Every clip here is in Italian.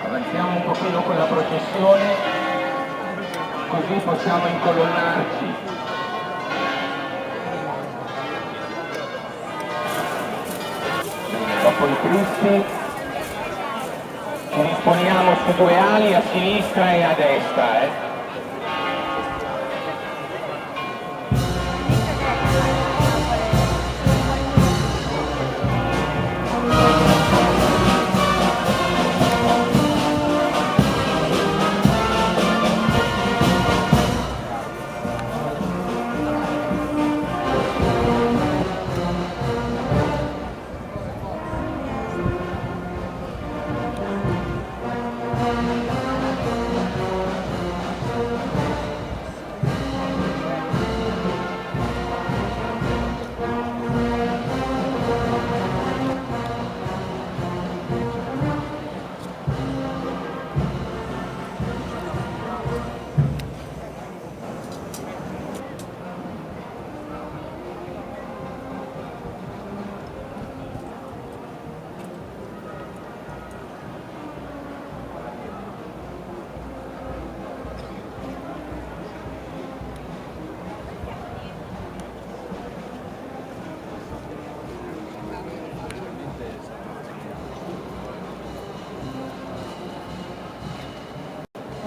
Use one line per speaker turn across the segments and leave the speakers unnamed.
Avanziamo un pochino con la processione, così possiamo incolonnarci. Dopo i Cristi ci disponiamo su due ali a sinistra e a destra.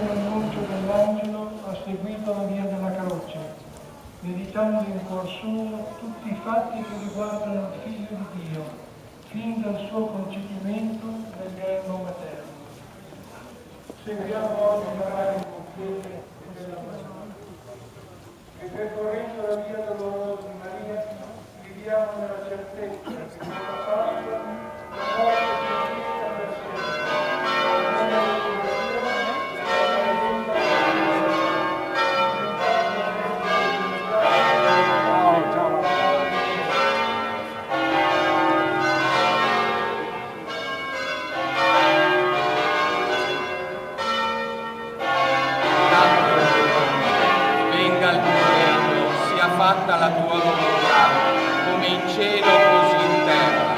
L'annuncio dell'angelo ha seguito la via della croce, meditando in cuor suo tutti i fatti che riguardano il Figlio di Dio, fin dal suo concepimento nel grembo materno. Seguiamo oggi la madre fede della Madonna, che percorrendo la via dolorosa di Maria viviamo nella certezza che questa Pasqua la morte ci unisca per sempre.
Fatta la tua volontà, come in cielo così in terra.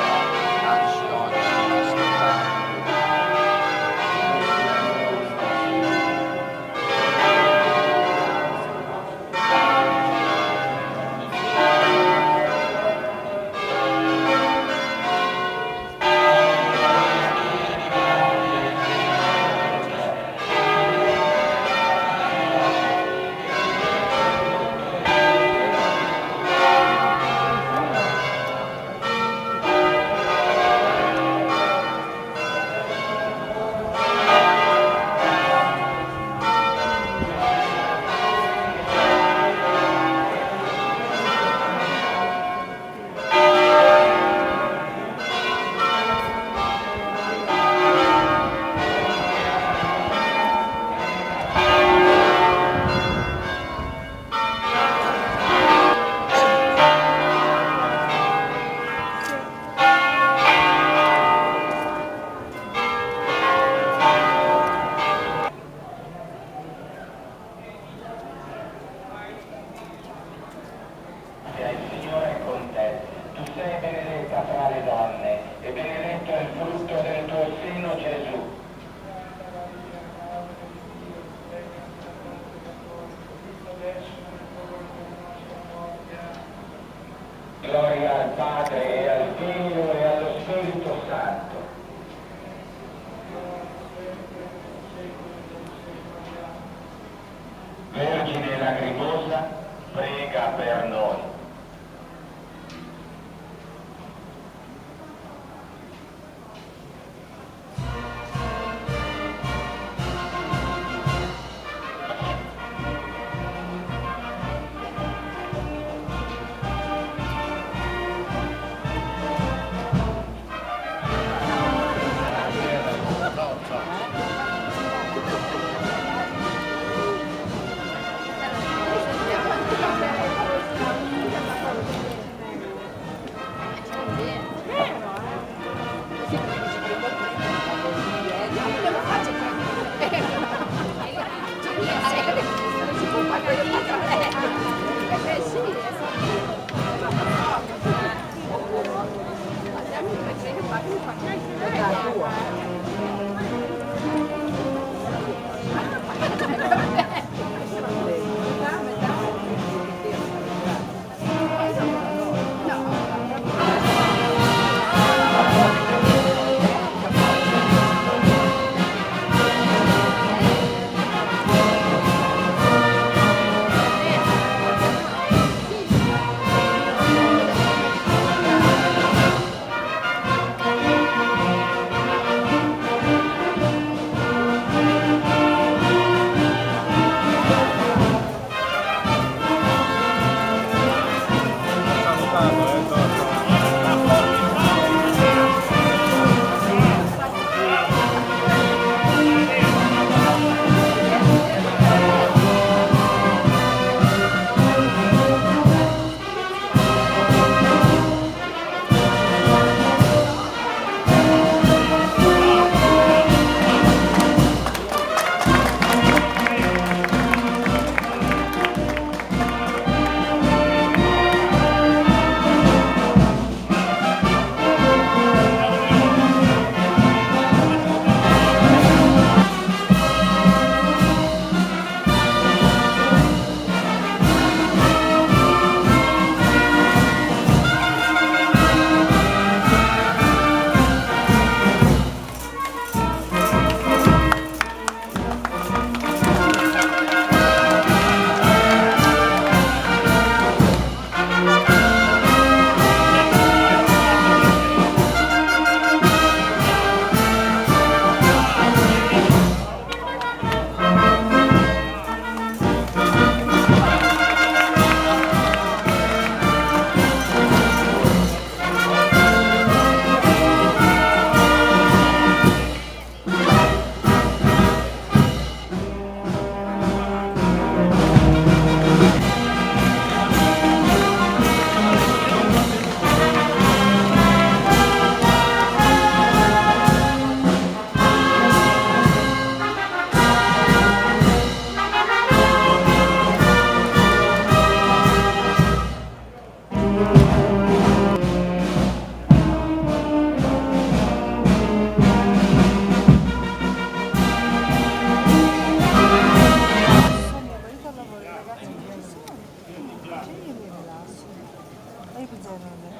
lacrimosa, prega per noi.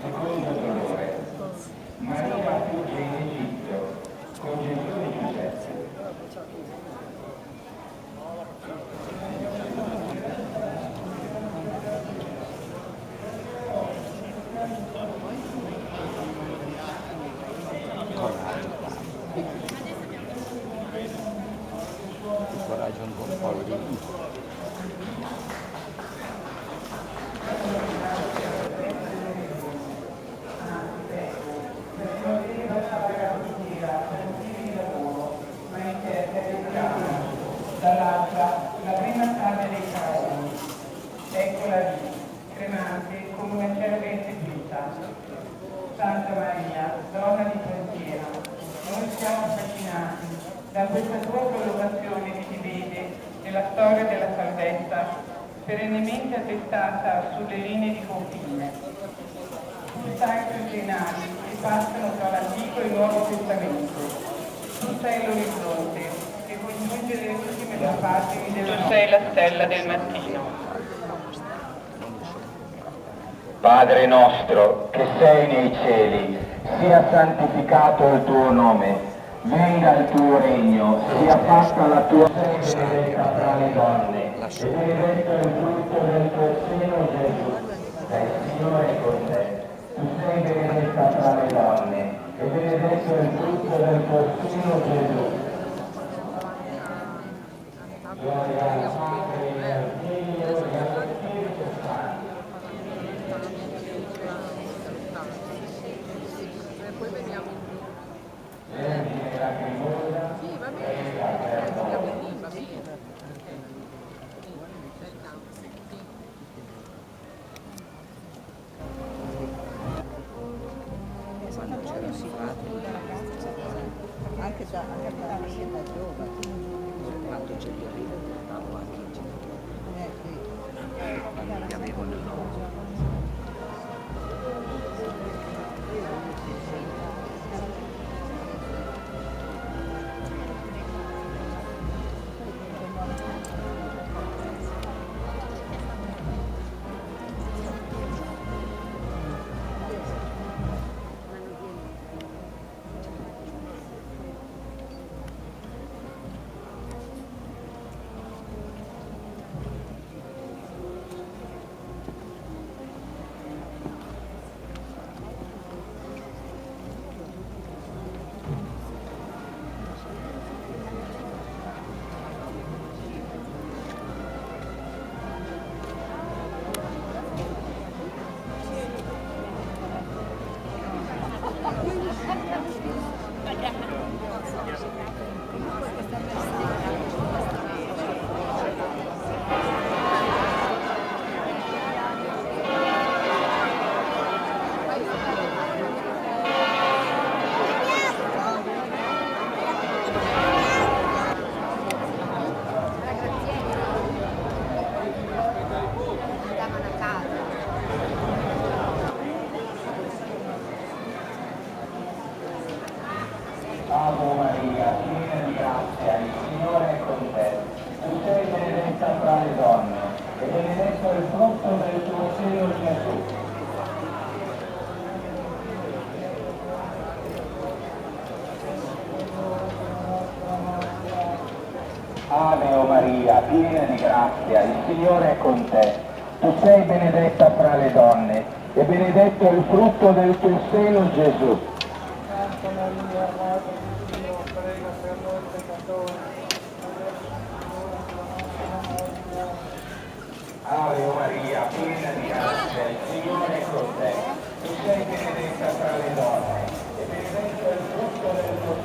Secondo dolore, Maria fugge in Egitto con Gesù e Giuseppe.
Coraggio un po' povero.
Dall'altra la prima strada dei Faraoni, eccola lì, tremante come una serpente giunta. Santa Maria, donna di preghiera, noi siamo affascinati da questa tua collocazione che ti vede nella storia della salvezza, perennemente attestata sulle linee di confine. Tu sai i tribunali che passano tra l'Antico e il Nuovo Testamento. Tu sei l'orizzonte che congiunge le ultime due pagine della notte. Tu sei la stella del mattino.
Padre nostro che sei nei cieli, sia santificato il tuo nome, Venga il tuo regno, sia fatta la tua volontà benedetta tra le donne, e benedetto il frutto del tuo seno, Gesù. Il Signore è con te. Tu sei benedetta tra le donne, e benedetto il frutto del tuo seno, Gesù. Gloria al Padre e al Figlio e allo Spirito Santo.
Poi veniamo in
Vergine lacrimosa,
sì, va
prega per
bene,
noi.
va bene.
Quando c'era situato anche da giovane, quando c'è il arrivo portavo anche i genitori che avevano il nome.
Ave Maria, piena di grazia, il Signore è con te. Tu sei benedetta tra le donne, e benedetto il frutto del tuo seno, Gesù. Ave Maria, piena di grazia, il Signore è con te. Tu sei benedetta tra le donne, e benedetto il frutto del tuo seno, Gesù.
Santa Maria, Madre di Dio, prega per noi peccatori, adesso è l'ora della nostra morte.
Ave Maria, piena di grazia, il Signore è con te. Tu sei benedetta tra le donne, e benedetto il frutto del tuo